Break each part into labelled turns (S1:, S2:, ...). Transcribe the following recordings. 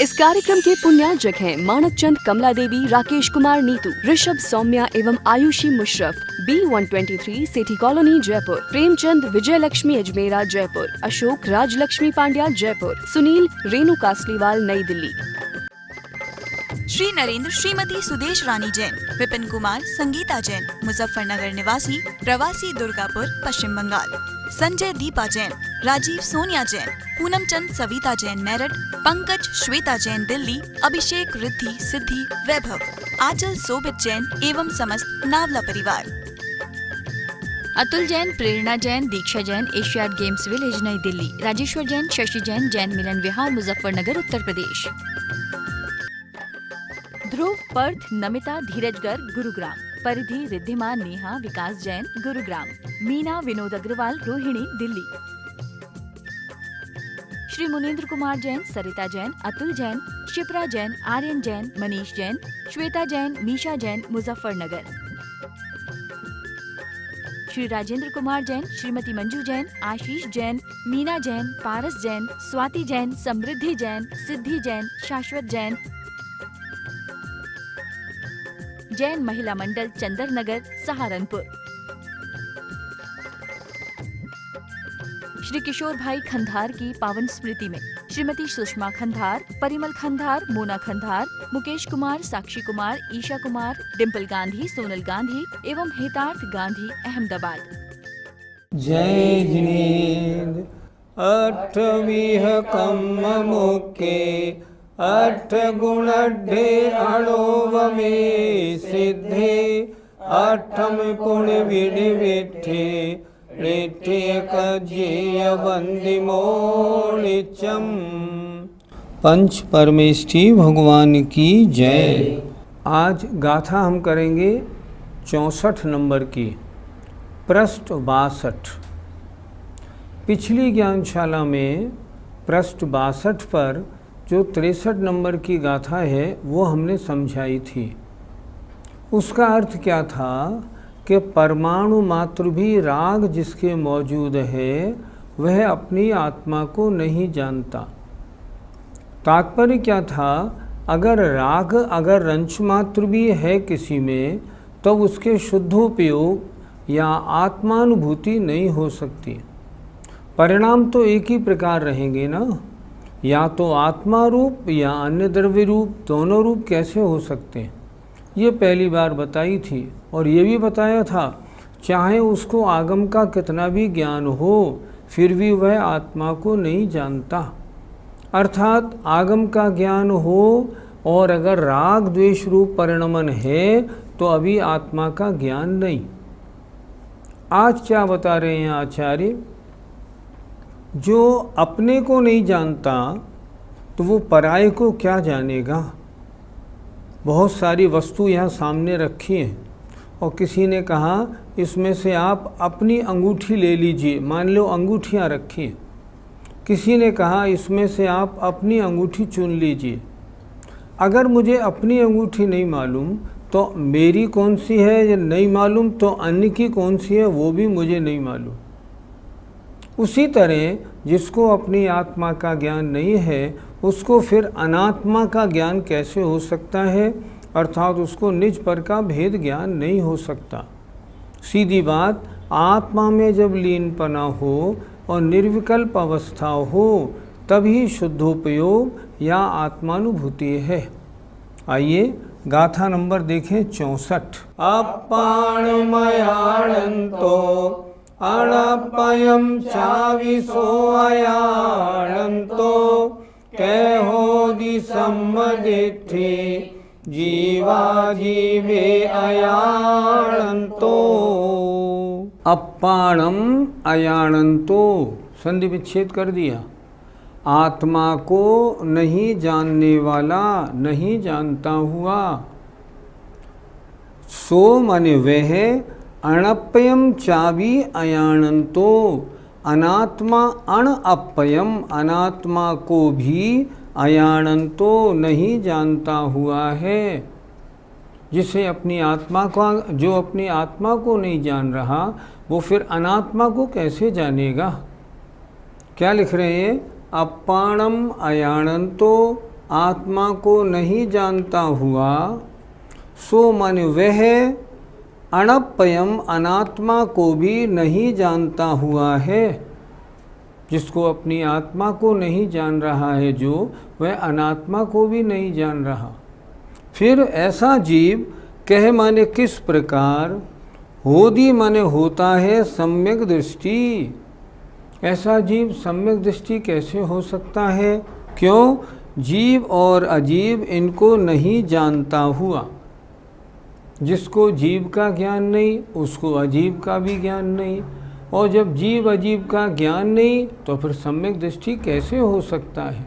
S1: इस कार्यक्रम के पुण्यार्जक हैं मानक चंद, कमला देवी, राकेश कुमार नीतू, ऋषभ, सौम्या एवं आयुषी मुशरफ, B123 सेठी कॉलोनी जयपुर, प्रेमचंद, विजय लक्ष्मी अजमेरा जयपुर, अशोक, राजलक्ष्मी पांड्या जयपुर, सुनील, रेणु कासलीवाल नई दिल्ली।
S2: श्री नरेंद्र, श्रीमती सुदेश रानी जैन, विपिन कुमार, संगीता जैन, मुजफ्फरनगर निवासी, प्रवासी दुर्गापुर, पश्चिम बंगाल, संजय दीपा जैन, राजीव सोनिया जैन, पूनम चंद सविता जैन मेरठ, पंकज श्वेता जैन दिल्ली, अभिषेक रिद्धि सिद्धि वैभव, आंचल सोबित जैन एवं समस्त नावला परिवार।
S3: अतुल जैन, प्रेरणा जैन, दीक्षा जैन, एशियाड गेम्स विलेज नई दिल्ली, राजेश्वर जैन, शशि जैन, जैन मिलन विहार मुजफ्फरनगर उत्तर प्रदेश। ध्रुव, पर्थ, नमिता, धीरजगर गुरुग्राम, परिधि, रिद्धिमा, नेहा, विकास जैन गुरुग्राम, मीना, विनोद अग्रवाल, रोहिणी दिल्ली। श्री मुनीन्द्र कुमार जैन, सरिता जैन, अतुल जैन, शिप्रा जैन, आर्यन जैन, मनीष जैन, श्वेता जैन, मीशा जैन मुजफ्फरनगर। श्री राजेंद्र कुमार जैन, श्रीमती मंजू जैन, आशीष जैन, मीना जैन, पारस जैन, स्वाति जैन, समृद्धि जैन, सिद्धि जैन, शाश्वत जैन, जैन महिला मंडल चंदर नगर सहारनपुर। श्री किशोर भाई खंधार की पावन स्मृति में श्रीमती सुषमा खंधार, परिमल खंधार, मोना खंधार, मुकेश कुमार, साक्षी कुमार, ईशा कुमार, डिम्पल गांधी, सोनल गांधी एवं हेतार्थ गांधी अहमदाबाद।
S4: जय जिनेन्द्र अठवीह कम्म मुके अठ गुणढ्ढे अणोव में सिद्धे अठम पुण्य विधि विठे ऋठे कज्येय वंदिमो नित्यम। पंच परमेष्ठी भगवान की जय। आज गाथा हम करेंगे 64 नंबर की, पृष्ठ 62। पिछली ज्ञानशाला में पृष्ठ 62 पर जो 63 नंबर की गाथा है वो हमने समझाई थी। उसका अर्थ क्या था कि परमाणु मात्र भी राग जिसके मौजूद है वह अपनी आत्मा को नहीं जानता। तात्पर्य क्या था, अगर राग अगर रंच मात्र भी है किसी में तो उसके शुद्धोपयोग या आत्मानुभूति नहीं हो सकती। परिणाम तो एक ही प्रकार रहेंगे ना, या तो आत्मा रूप या अन्य द्रव्य रूप, दोनों रूप कैसे हो सकते हैं। ये पहली बार बताई थी और ये भी बताया था चाहे उसको आगम का कितना भी ज्ञान हो फिर भी वह आत्मा को नहीं जानता। अर्थात आगम का ज्ञान हो और अगर राग द्वेष रूप परिणमन है तो अभी आत्मा का ज्ञान नहीं। आज क्या बता रहे हैं आचार्य, जो अपने को नहीं जानता तो वो पराये को क्या जानेगा। बहुत सारी वस्तु यहाँ सामने रखी हैं और किसी ने कहा इसमें से आप अपनी अंगूठी ले लीजिए, मान लो अंगूठियाँ रखी हैं। किसी ने कहा इसमें से आप अपनी अंगूठी चुन लीजिए। अगर मुझे अपनी अंगूठी नहीं मालूम तो मेरी कौन सी है या नहीं मालूम तो अन्य की कौन सी है वो भी मुझे नहीं मालूम। उसी तरह जिसको अपनी आत्मा का ज्ञान नहीं है उसको फिर अनात्मा का ज्ञान कैसे हो सकता है, अर्थात उसको निज पर का भेद ज्ञान नहीं हो सकता। सीधी बात, आत्मा में जब लीनपना हो और निर्विकल्प अवस्था हो तभी शुद्धोपयोग या आत्मानुभूति है। आइए गाथा नंबर देखें 64। अपाणमयाणन्तो अणपयम चाविसो अयाणन्तो कैहोदि सम्मदिठे जीवा जीवे अयाणन्तो। अपाणम अयाणन्तो संधि विच्छेद कर दिया। आत्मा को नहीं जानने वाला, नहीं जानता हुआ। सो माने वह, अणप्यम चावी अयाणन्तो अनात्मा अण अपयम अनात्मा को भी अयाणन्तो नहीं जानता हुआ है। जिसे अपनी आत्मा का, जो अपनी आत्मा को नहीं जान रहा वो फिर अनात्मा को कैसे जानेगा। क्या लिख रहे हैं, अपाणम अयाणन्तो आत्मा को नहीं जानता हुआ, सो मन वह अणप्पयम अनात्मा को भी नहीं जानता हुआ है। जिसको अपनी आत्मा को नहीं जान रहा है जो, वह अनात्मा को भी नहीं जान रहा। फिर ऐसा जीव कह माने किस प्रकार, होदी माने होता है सम्यक दृष्टि। ऐसा जीव सम्यक दृष्टि कैसे हो सकता है? क्यों? जीव और अजीव इनको नहीं जानता हुआ। जिसको जीव का ज्ञान नहीं, उसको अजीव का भी ज्ञान नहीं, और जब जीव अजीव का ज्ञान नहीं तो फिर सम्यक दृष्टि कैसे हो सकता है?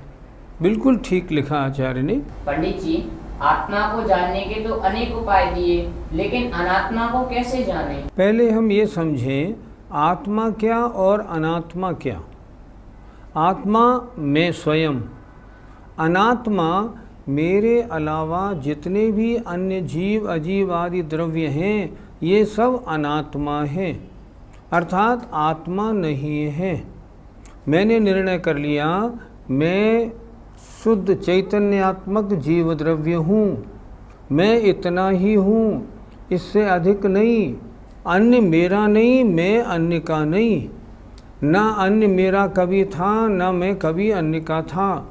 S4: बिल्कुल ठीक लिखा आचार्य ने।
S5: पंडित जी, आत्मा को जानने के तो अनेक उपाय दिए, लेकिन अनात्मा को कैसे जाने?
S4: पहले हम ये समझें, आत्मा क्या और अनात्मा क्या। आत्मा मैं स्वयं, अनात्मा मेरे अलावा जितने भी अन्य जीव अजीव आदि द्रव्य हैं, ये सब अनात्मा हैं, अर्थात आत्मा नहीं है। मैंने निर्णय कर लिया मैं शुद्ध चैतन्यात्मक जीव द्रव्य हूँ, मैं इतना ही हूँ, इससे अधिक नहीं। अन्य मेरा नहीं, मैं अन्य का नहीं। ना अन्य मेरा कभी था, न मैं कभी अन्य का था,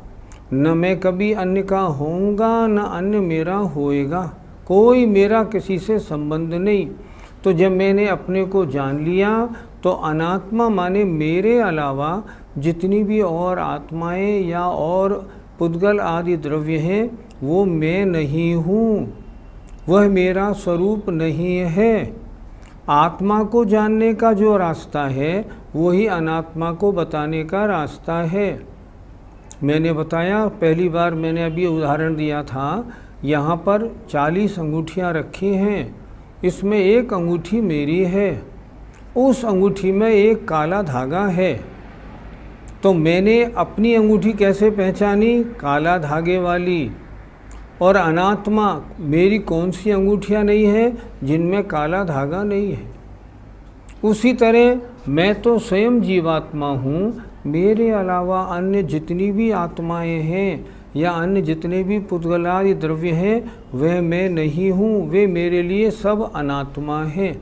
S4: न मैं कभी अन्य का होऊंगा, न अन्य मेरा होएगा। कोई मेरा किसी से संबंध नहीं। तो जब मैंने अपने को जान लिया तो अनात्मा माने मेरे अलावा जितनी भी और आत्माएं या और पुद्गल आदि द्रव्य हैं, वो मैं नहीं हूँ, वह मेरा स्वरूप नहीं है। आत्मा को जानने का जो रास्ता है वही अनात्मा को बताने का रास्ता है। मैंने बताया, पहली बार मैंने अभी उदाहरण दिया था, यहाँ पर 40 अंगूठियाँ रखी हैं, इसमें एक अंगूठी मेरी है, उस अंगूठी में एक काला धागा है। तो मैंने अपनी अंगूठी कैसे पहचानी? काला धागे वाली। और अनात्मा मेरी कौन सी अंगूठियाँ नहीं है जिनमें काला धागा नहीं है। उसी तरह मैं तो स्वयं जीवात्मा हूँ, मेरे अलावा अन्य जितनी भी आत्माएं हैं या अन्य जितने भी पुद्गलादि द्रव्य हैं, वह मैं नहीं हूँ, वे मेरे लिए सब अनात्मा हैं।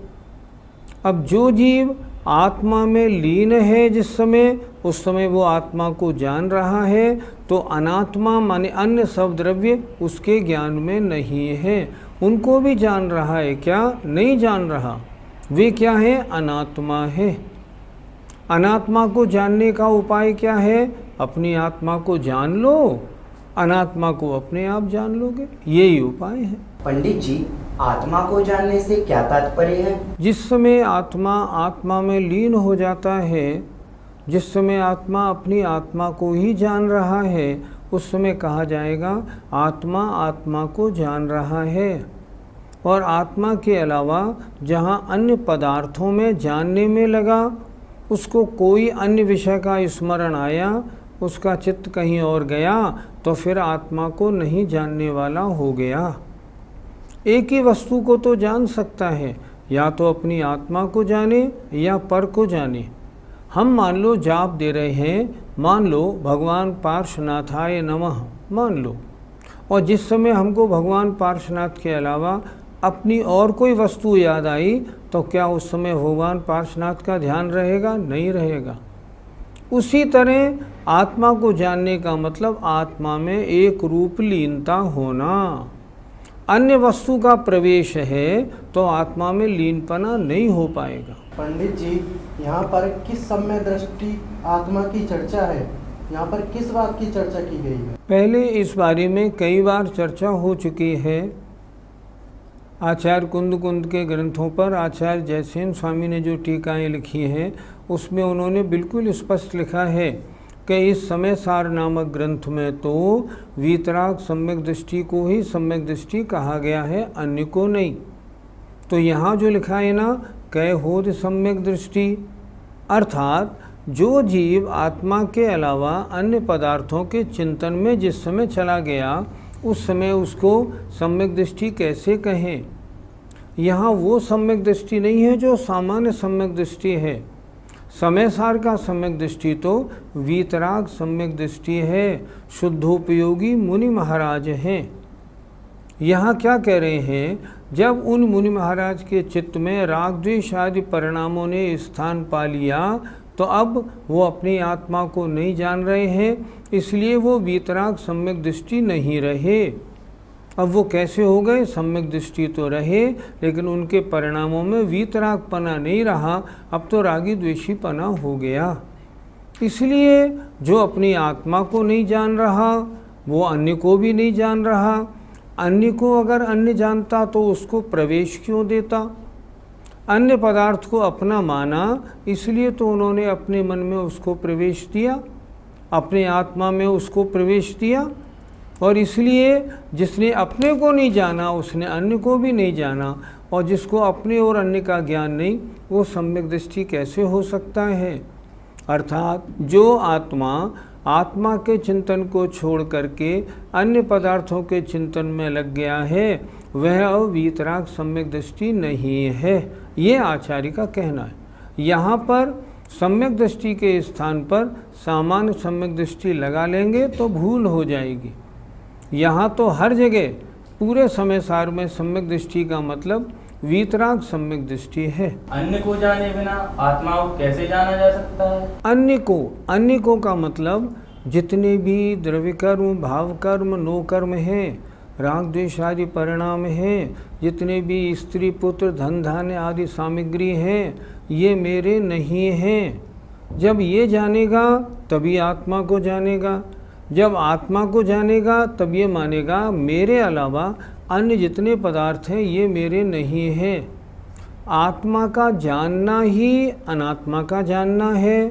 S4: अब जो जीव आत्मा में लीन है जिस समय, उस समय वो आत्मा को जान रहा है, तो अनात्मा माने अन्य सब द्रव्य उसके ज्ञान में नहीं है। उनको भी जान रहा है क्या? नहीं जान रहा। वे क्या है? अनात्मा है। अनात्मा को जानने का उपाय क्या है? अपनी आत्मा को जान लो, अनात्मा को अपने आप जान लोगे, यही उपाय है।
S6: पंडित जी, आत्मा को जानने से क्या तात्पर्य है?
S4: जिस समय आत्मा में लीन हो जाता है, जिस समय आत्मा अपनी आत्मा को ही जान रहा है, उस समय कहा जाएगा आत्मा आत्मा को जान रहा है। और आत्मा के अलावा जहाँ अन्य पदार्थों में जानने में लगा, उसको कोई अन्य विषय का स्मरण आया, उसका चित्त कहीं और गया, तो फिर आत्मा को नहीं जानने वाला हो गया। एक ही वस्तु को तो जान सकता है, या तो अपनी आत्मा को जाने या पर को जाने। हम मान लो जाप दे रहे हैं, मान लो भगवान पार्श्वनाथाय नमः मान लो, और जिस समय हमको भगवान पार्श्वनाथ के अलावा अपनी और कोई वस्तु याद आई, तो क्या उस समय भगवान पार्श्वनाथ का ध्यान रहेगा? नहीं रहेगा। उसी तरह आत्मा को जानने का मतलब आत्मा में एक रूप लीनता होना। अन्य वस्तु का प्रवेश है तो आत्मा में लीनपना नहीं हो पाएगा।
S7: पंडित जी, यहाँ पर किस सम्यक दृष्टि आत्मा की चर्चा है? यहाँ पर किस बात की चर्चा की गई है?
S4: पहले इस बारे में कई बार चर्चा हो चुकी है। आचार्य कुंद के ग्रंथों पर आचार्य जयसेन स्वामी ने जो टीकाएँ लिखी हैं, उसमें उन्होंने बिल्कुल स्पष्ट लिखा है कि इस समय सार नामक ग्रंथ में तो वीतराग सम्यक दृष्टि को ही सम्यक दृष्टि कहा गया है, अन्य को नहीं। तो यहाँ जो लिखा है ना, कै होद सम्यक दृष्टि, अर्थात जो जीव आत्मा के अलावा अन्य पदार्थों के चिंतन में जिस समय चला गया, उस समय उसको सम्यक दृष्टि कैसे कहें? यहाँ वो सम्यक दृष्टि नहीं है जो सामान्य सम्यक दृष्टि है। समय सार का सम्यक दृष्टि तो वीतराग सम्यक दृष्टि है, शुद्धोपयोगी मुनि महाराज हैं। यहाँ क्या कह रहे हैं, जब उन मुनि महाराज के चित्त में राग द्वेष आदि परिणामों ने स्थान पा लिया तो अब वो अपनी आत्मा को नहीं जान रहे हैं, इसलिए वो वीतराग सम्यक दृष्टि नहीं रहे। अब वो कैसे हो गए, सम्यक दृष्टि तो रहे लेकिन उनके परिणामों में वीतरागपना नहीं रहा, अब तो रागी द्वेषीपना हो गया। इसलिए जो अपनी आत्मा को नहीं जान रहा वो अन्य को भी नहीं जान रहा। अन्य को अगर अन्य जानता तो उसको प्रवेश क्यों देता। अन्य पदार्थ को अपना माना, इसलिए तो उन्होंने अपने मन में उसको प्रवेश दिया, अपने आत्मा में उसको प्रवेश दिया। और इसलिए जिसने अपने को नहीं जाना उसने अन्य को भी नहीं जाना, और जिसको अपने और अन्य का ज्ञान नहीं वो सम्यक दृष्टि कैसे हो सकता है। अर्थात जो आत्मा के चिंतन को छोड़ करके अन्य पदार्थों के चिंतन में लग गया है वह वीतराग सम्यक दृष्टि नहीं है, ये आचार्य का कहना है। यहाँ पर सम्यक दृष्टि के स्थान पर सामान्य सम्यक दृष्टि लगा लेंगे तो भूल हो जाएगी। यहाँ तो हर जगह पूरे समय सार में सम्यक दृष्टि का मतलब वीतराग सम्यक दृष्टि है।
S8: अन्य को जाने बिना आत्मा को कैसे जाना जा सकता है।
S4: अन्य को का मतलब जितने भी द्रव्य कर्म, भाव कर्म, नो कर्म हैं, राग द्वेष आदि परिणाम हैं, जितने भी स्त्री पुत्र धन धान्य आदि सामग्री हैं, ये मेरे नहीं हैं। जब ये जानेगा तभी आत्मा को जानेगा, जब आत्मा को जानेगा तब ये मानेगा मेरे अलावा अन्य जितने पदार्थ हैं ये मेरे नहीं हैं। आत्मा का जानना ही अनात्मा का जानना है,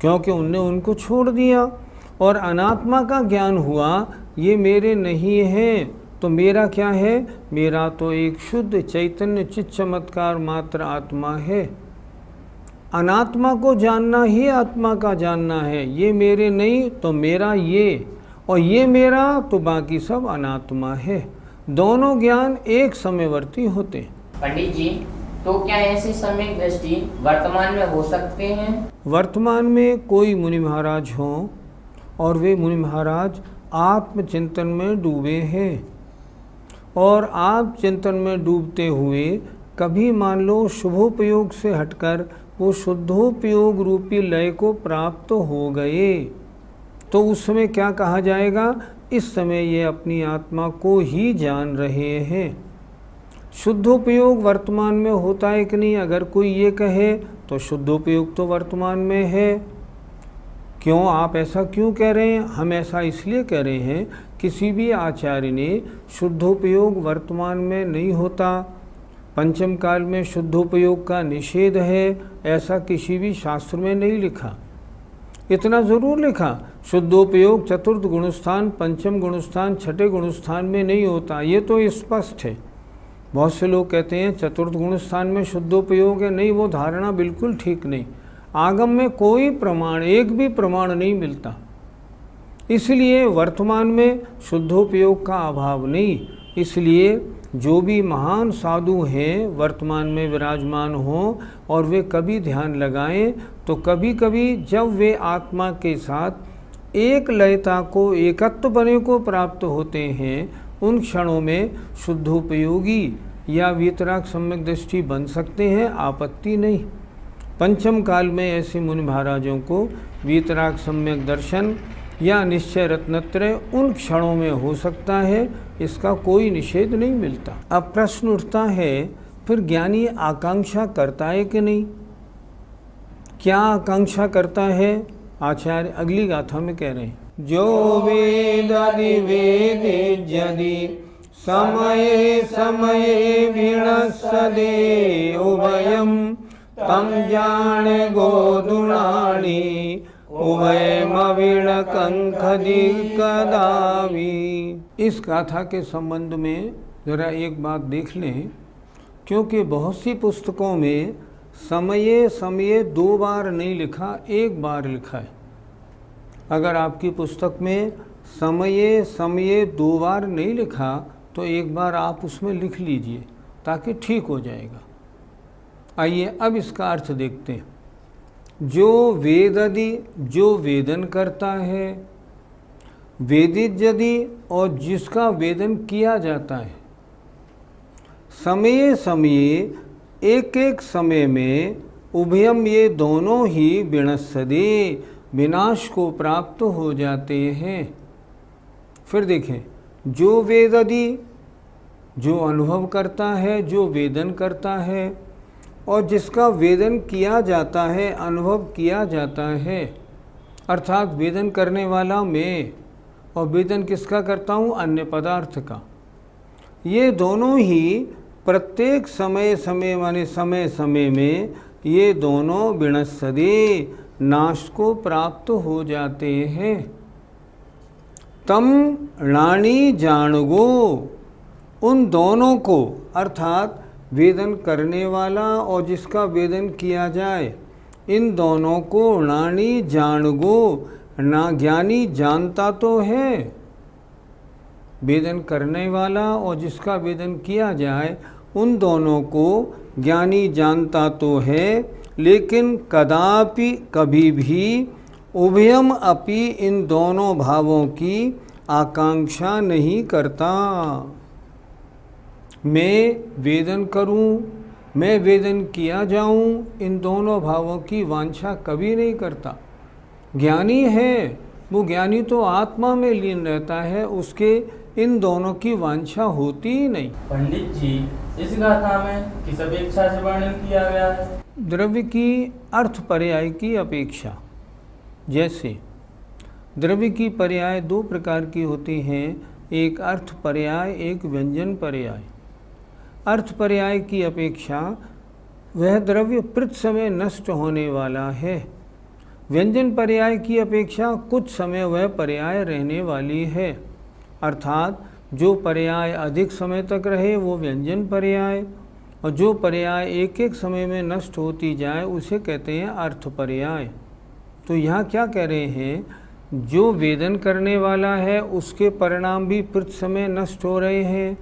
S4: क्योंकि उनने उनको छोड़ दिया। और अनात्मा का ज्ञान हुआ ये मेरे नहीं हैं, तो मेरा क्या है, मेरा तो एक शुद्ध चैतन्य चित चमत्कार मात्र आत्मा है। अनात्मा को जानना ही आत्मा का जानना है, ये मेरे नहीं तो मेरा ये, और ये मेरा तो बाकी सब अनात्मा है। दोनों ज्ञान एक समयवर्ती होते हैं।
S5: पंडित जी, तो क्या ऐसे सम्यक दृष्टि वर्तमान में हो सकते हैं?
S4: वर्तमान में कोई मुनि महाराज हों और वे मुनि महाराज आत्मचिंतन में डूबे हैं, और आत्मचिंतन में डूबते हुए कभी मान लो शुभोपयोग से हटकर वो शुद्धोपयोग रूपी लय को प्राप्त हो गए, तो उस समय क्या कहा जाएगा, इस समय ये अपनी आत्मा को ही जान रहे हैं। शुद्धोपयोग वर्तमान में होता है कि नहीं, अगर कोई ये कहे तो शुद्धोपयोग तो वर्तमान में है। क्यों, आप ऐसा क्यों कह रहे हैं? हम ऐसा इसलिए कह रहे हैं, किसी भी आचार्य ने शुद्धोपयोग वर्तमान में नहीं होता, पंचम काल में शुद्धोपयोग का निषेध है, ऐसा किसी भी शास्त्र में नहीं लिखा। इतना ज़रूर लिखा, शुद्धोपयोग चतुर्थ गुणस्थान, पंचम गुणस्थान, छठे गुणस्थान में नहीं होता, ये तो स्पष्ट है। बहुत से लोग कहते हैं चतुर्थ गुणस्थान में शुद्धोपयोग है, नहीं, वो धारणा बिल्कुल ठीक नहीं। आगम में कोई प्रमाण, एक भी प्रमाण नहीं मिलता, इसलिए वर्तमान में शुद्धोपयोग का अभाव नहीं। इसलिए जो भी महान साधु हैं वर्तमान में विराजमान हों और वे कभी ध्यान लगाएं तो कभी कभी जब वे आत्मा के साथ एक लयता को, एकत्व बने को प्राप्त होते हैं, उन क्षणों में शुद्धोपयोगी या वीतराग सम्यक दृष्टि बन सकते हैं, आपत्ति नहीं। पंचम काल में ऐसे मुनि महाराजों को वीतराग सम्यक दर्शन या निश्चय रत्नत्रय उन क्षणों में हो सकता है, इसका कोई निषेध नहीं मिलता। अब प्रश्न उठता है, फिर ज्ञानी आकांक्षा करता है कि नहीं? क्या आकांक्षा करता है? आचार्य अगली गाथा में कह रहे हैं, जो वेदादि वेदेज्यदि समये समये विणस्सदे उभयम तम जाने गोदुणाणी उभयमवीण कंखदि कदावी। इस गाथा के संबंध में ज़रा एक बात देख लें, क्योंकि बहुत सी पुस्तकों में समये समये 2 बार नहीं लिखा, 1 बार लिखा है। अगर आपकी पुस्तक में समये समये 2 बार नहीं लिखा तो 1 बार आप उसमें लिख लीजिए ताकि ठीक हो जाएगा। आइए अब इसका अर्थ देखते हैं। जो वेददि जो वेदन करता है, वेदित यदि और जिसका वेदन किया जाता है, समय समय एक एक समय में उभयम ये दोनों ही विनश्यते विनाश को प्राप्त हो जाते हैं। फिर देखें, जो वेददि जो अनुभव करता है, जो वेदन करता है, और जिसका वेदन किया जाता है, अनुभव किया जाता है, अर्थात वेदन करने वाला मैं और वेदन किसका करता हूँ? अन्य पदार्थ का। ये दोनों ही प्रत्येक समय समय माने समय समय में ये दोनों विनश्यते नाश को प्राप्त हो जाते हैं। तम णाणी जाणगो, उन दोनों को अर्थात वेदन करने वाला और जिसका वेदन किया जाए, इन दोनों को णाणी जाणगो, ना ज्ञानी जानता तो है। वेदन करने वाला और जिसका वेदन किया जाए, उन दोनों को ज्ञानी जानता तो है, लेकिन कदापि कभी भी उभयम अपि इन दोनों भावों की आकांक्षा नहीं करता। मैं वेदन करूं, मैं वेदन किया जाऊं, इन दोनों भावों की वांछा कभी नहीं करता। ज्ञानी है, वो ज्ञानी तो आत्मा में लीन रहता है, उसके इन दोनों की वांछा होती ही नहीं।
S8: पंडित जी, इस गाथा में किस अपेक्षा से वर्णन किया गया है?
S4: द्रव्य की अर्थ पर्याय की अपेक्षा। जैसे द्रव्य की पर्याय दो प्रकार की होती हैं, एक अर्थ पर्याय, एक व्यंजन पर्याय। अर्थ पर्याय की अपेक्षा वह द्रव्य प्रति समय नष्ट होने वाला है। व्यंजन पर्याय की अपेक्षा कुछ समय वह पर्याय रहने वाली है, अर्थात जो पर्याय अधिक समय तक रहे वो व्यंजन पर्याय, और जो पर्याय एक एक समय में नष्ट होती जाए उसे कहते हैं अर्थ पर्याय। तो यहाँ क्या कह रहे हैं, जो वेदन करने वाला है उसके परिणाम भी प्रति समय नष्ट हो रहे हैं,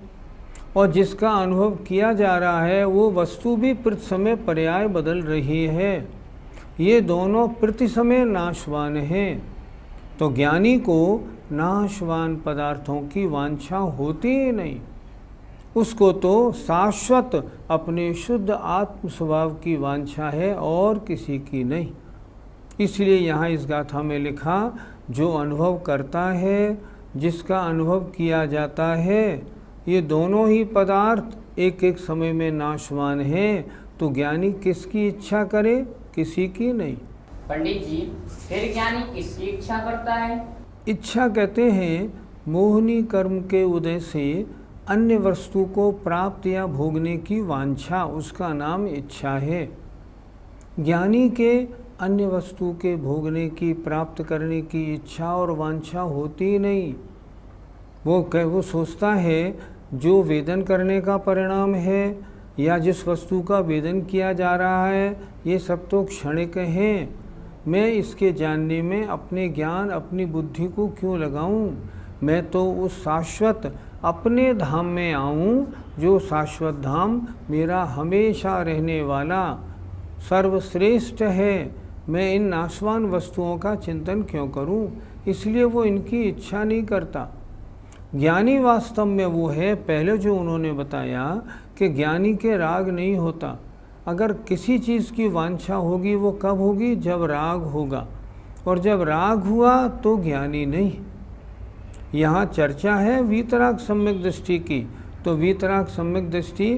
S4: और जिसका अनुभव किया जा रहा है वो वस्तु भी प्रति समय पर्याय बदल रही है। ये दोनों प्रति समय नाशवान हैं। तो ज्ञानी को नाशवान पदार्थों की वांछा होती ही नहीं, उसको तो शाश्वत अपने शुद्ध आत्म स्वभाव की वांछा है और किसी की नहीं। इसलिए यहाँ इस गाथा में लिखा, जो अनुभव करता है, जिसका अनुभव किया जाता है, ये दोनों ही पदार्थ एक एक समय में नाशवान हैं। तो ज्ञानी किसकी इच्छा करे? किसी की नहीं।
S5: पंडित जी, फिर ज्ञानी किसकी इच्छा करता है?
S4: इच्छा कहते हैं मोहनी कर्म के उदय से अन्य वस्तु को प्राप्त या भोगने की वांछा, उसका नाम इच्छा है। ज्ञानी के अन्य वस्तु के भोगने की, प्राप्त करने की इच्छा और वांछा होती नहीं। वो सोचता है जो वेदन करने का परिणाम है या जिस वस्तु का वेदन किया जा रहा है, ये सब तो क्षणिक हैं। मैं इसके जानने में अपने ज्ञान, अपनी बुद्धि को क्यों लगाऊं? मैं तो उस शाश्वत अपने धाम में आऊं, जो शाश्वत धाम मेरा हमेशा रहने वाला सर्वश्रेष्ठ है। मैं इन नाशवान वस्तुओं का चिंतन क्यों करूं? इसलिए वो इनकी इच्छा नहीं करता। ज्ञानी वास्तव में वो है, पहले जो उन्होंने बताया कि ज्ञानी के राग नहीं होता। अगर किसी चीज़ की वांछा होगी वो कब होगी? जब राग होगा, और जब राग हुआ तो ज्ञानी नहीं। यहाँ चर्चा है वीतराग सम्यक दृष्टि की, तो वीतराग सम्यक दृष्टि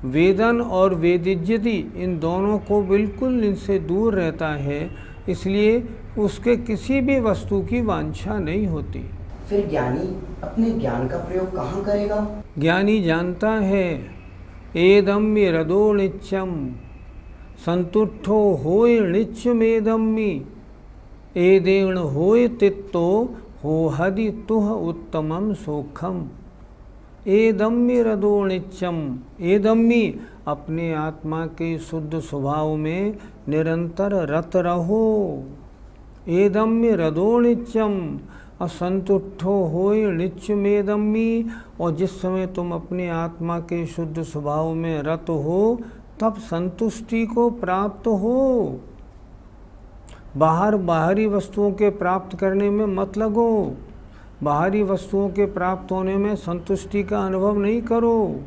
S4: वेदन और वेदिज्यति इन दोनों को बिल्कुल इनसे दूर रहता है, इसलिए उसके किसी भी वस्तु की वांछा नहीं होती।
S6: फिर ज्ञानी अपने ज्ञान का प्रयोग कहाँ करेगा?
S4: ज्ञानी जानता है एदम्य रदो नित्यम संतुष्टो होय नित्यमेदम्य एदेण होय तित्तो हो हदि तुह उत्तमम सोखम। एदम्य रदो नित्यम, एदम्य अपने आत्मा के शुद्ध स्वभाव में निरंतर रत रहो। एदम्य रदो नित्यम, असंतुष्टो होय नित्यमेदम्य, और जिस समय तुम अपने आत्मा के शुद्ध स्वभाव में रत हो तब संतुष्टि को प्राप्त हो। बाहरी वस्तुओं के प्राप्त करने में मत लगो। बाहरी वस्तुओं के प्राप्त होने में संतुष्टि का अनुभव नहीं करो।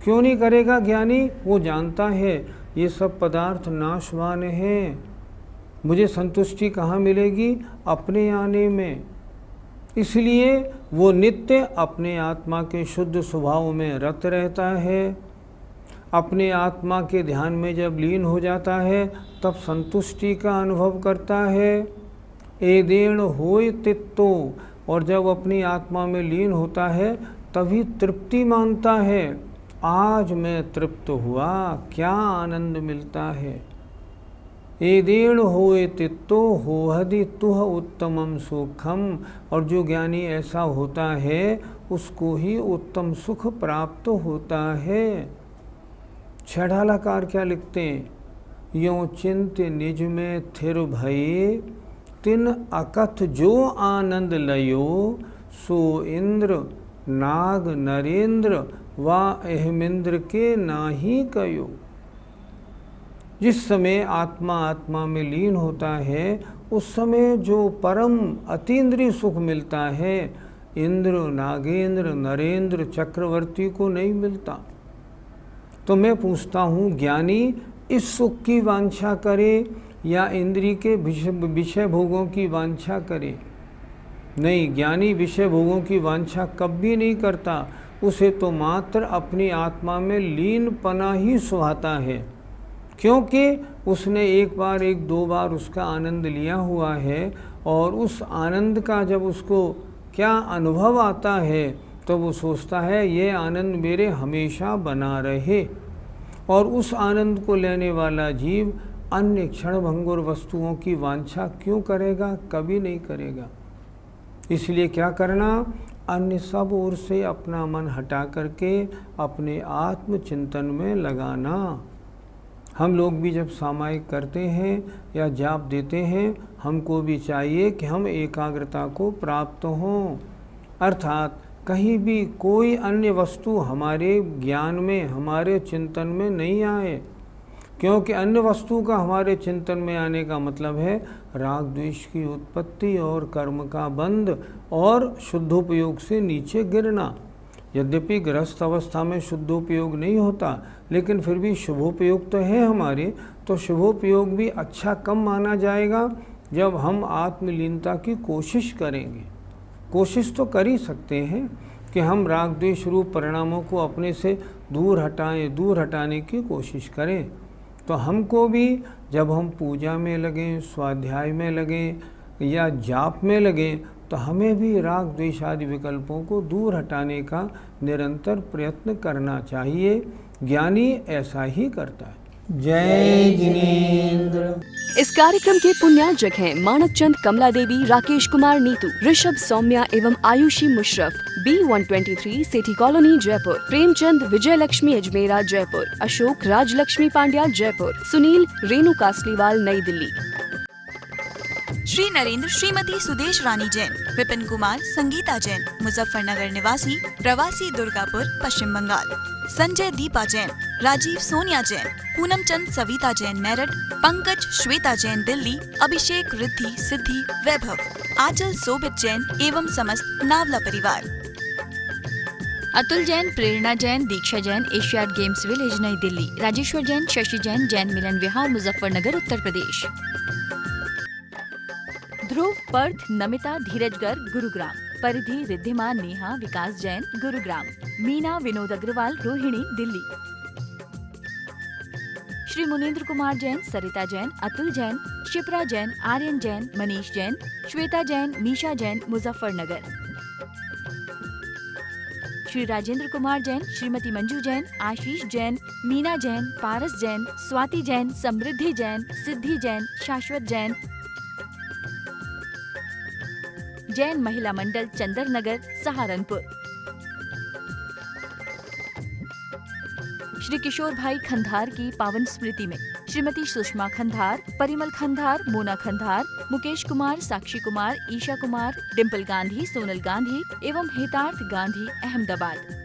S4: क्यों नहीं करेगा ज्ञानी? वो जानता है ये सब पदार्थ नाशवान हैं, मुझे संतुष्टि कहाँ मिलेगी? अपने आने में। इसलिए वो नित्य अपने आत्मा के शुद्ध स्वभाव में रत रहता है। अपने आत्मा के ध्यान में जब लीन हो जाता है तब संतुष्टि का अनुभव करता है। एदेण होय तित्तो, और जब अपनी आत्मा में लीन होता है तभी तृप्ति मानता है। आज मैं तृप्त हुआ, क्या आनंद मिलता है। एदेण होय तित्तो होहदि तुह उत्तमम सुखम, और जो ज्ञानी ऐसा होता है उसको ही उत्तम सुख प्राप्त होता है। छठालाकार क्या लिखते हैं? यों चिंत निज में थिर भये, तिन अकथ जो आनंद लयो, सो इंद्र नाग नरेंद्र वा अहमिंद्र के नाही कयो। जिस समय आत्मा में लीन होता है उस समय जो परम अतीन्द्रिय सुख मिलता है, इंद्र नागेंद्र नरेंद्र चक्रवर्ती को नहीं मिलता। तो मैं पूछता हूँ, ज्ञानी इस सुख की वांछा करे या इंद्रिय के विषय भोगों की वांछा करे? नहीं, ज्ञानी विषय भोगों की वांछा कभी नहीं करता। उसे तो मात्र अपनी आत्मा में लीन पना ही सुहाता है, क्योंकि उसने एक दो बार उसका आनंद लिया हुआ है। और उस आनंद का जब उसको क्या अनुभव आता है तो वो सोचता है ये आनंद मेरे हमेशा बना रहे। और उस आनंद को लेने वाला जीव अन्य क्षणभंगुर वस्तुओं की वांछा क्यों करेगा? कभी नहीं करेगा। इसलिए क्या करना? अन्य सब ओर से अपना मन हटा करके अपने आत्मचिंतन में लगाना। हम लोग भी जब सामायिक करते हैं या जाप देते हैं, हमको भी चाहिए कि हम एकाग्रता को प्राप्त हों, अर्थात कहीं भी कोई अन्य वस्तु हमारे ज्ञान में, हमारे चिंतन में नहीं आए। क्योंकि अन्य वस्तु का हमारे चिंतन में आने का मतलब है राग द्वेष की उत्पत्ति और कर्म का बंध और शुद्धोपयोग से नीचे गिरना। यद्यपि गृहस्थ अवस्था में शुद्धोपयोग नहीं होता, लेकिन फिर भी शुभोपयोग तो है हमारे। तो शुभोपयोग भी अच्छा कम माना जाएगा जब हम आत्मलीनता की कोशिश करेंगे। कोशिश तो कर ही सकते हैं कि हम राग द्वेष रूप परिणामों को अपने से दूर हटाने की कोशिश करें। तो हमको भी जब हम पूजा में लगें, स्वाध्याय में लगें या जाप में लगें, तो हमें भी राग द्वेष आदि विकल्पों को दूर हटाने का निरंतर प्रयत्न करना चाहिए। ज्ञानी ऐसा ही करता है। जय जिनेंद्र।
S1: इस कार्यक्रम के पुण्यार्जक हैं मानक चंद, कमला देवी, राकेश कुमार नीतू, ऋषभ सौम्या एवं आयुषी मुशरफ, B123 सेठी कॉलोनी जयपुर, प्रेमचंद विजय लक्ष्मी अजमेरा जयपुर, अशोक राजलक्ष्मी पांड्या जयपुर, सुनील रेणु कासलीवाल नई दिल्ली।
S2: श्री नरेंद्र श्रीमती सुदेश रानी जैन, विपिन कुमार संगीता जैन, मुजफ्फरनगर निवासी, प्रवासी दुर्गापुर पश्चिम बंगाल। संजय दीपा जैन, राजीव सोनिया जैन, पूनम चंद सविता जैन मेरठ, पंकज श्वेता जैन दिल्ली, अभिषेक रिद्धि सिद्धि वैभव, आंचल सोबित जैन एवं समस्त नावला परिवार।
S3: अतुल जैन, प्रेरणा जैन, दीक्षा जैन, एशियाड गेम्स विलेज नई दिल्ली, राजेश्वर जैन, शशि जैन, जैन मिलन विहार मुजफ्फरनगर उत्तर प्रदेश। ध्रुव, पर्थ, नमिता, धीरजगर गुरुग्राम, परिधि, रिद्धिमा, नेहा, विकास जैन गुरुग्राम, मीना, विनोद अग्रवाल, रोहिणी दिल्ली। श्री मुनीन्द्र कुमार जैन, सरिता जैन, अतुल जैन, शिप्रा जैन, आर्यन जैन, मनीष जैन, श्वेता जैन, मीशा जैन मुजफ्फरनगर। श्री राजेंद्र कुमार जैन, श्रीमती मंजू जैन, आशीष जैन, मीना जैन, पारस जैन, स्वाति जैन, समृद्धि जैन, सिद्धि जैन, शाश्वत जैन, जैन महिला मंडल चंदर नगर सहारनपुर। श्री किशोर भाई खंधार की पावन स्मृति में श्रीमती सुषमा खंधार, परिमल खंधार, मोना खंधार, मुकेश कुमार, साक्षी कुमार, ईशा कुमार, डिम्पल गांधी, सोनल गांधी एवं हेतार्थ गांधी अहमदाबाद।